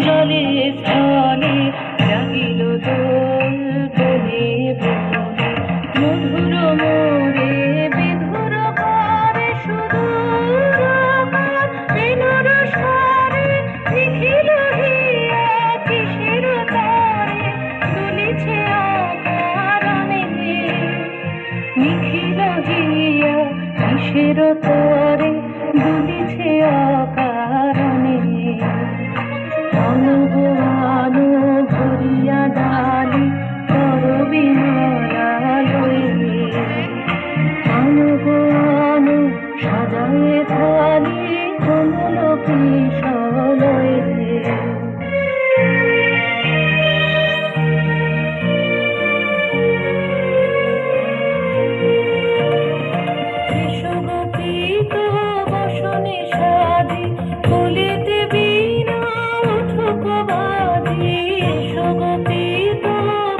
জলে স্থলে জাগিল দোল বনে বনে মধুর মোরে বিধুর করে সুদূর পার বেণুর স্বরে নিখিল হিয়া কিসের তরে দুলিছে অকারণে নিখিল হিয়া কিসের তরে দুলিছে অকারণে অনুভবানু ভরিয়া ডালি করবি মরালয়ে অনুভবানু সাজায়ে থালি কমল কিশলয়ে গোপীত বসনে সাজি কলিতে বীণা উঠুক বাজি গোপীত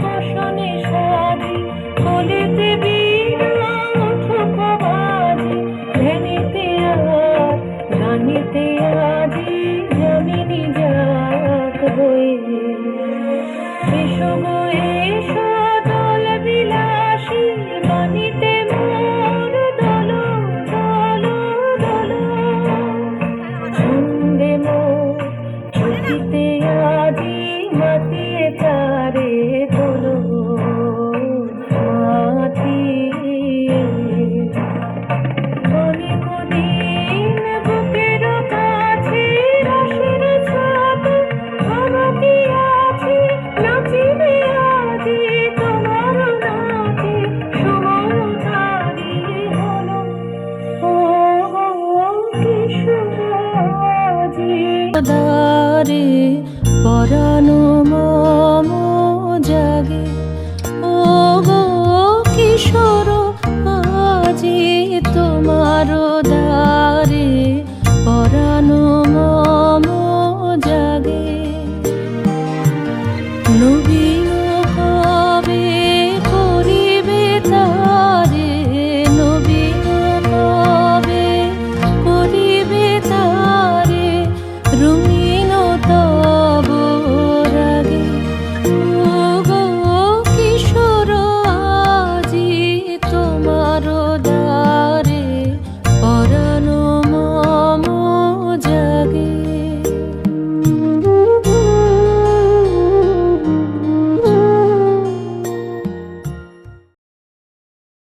বসনে সাজি কলিতে বীণা উঠুক বাজি ধ্যানিতে আর গানিতে আজি যামিনী যাক হয়ে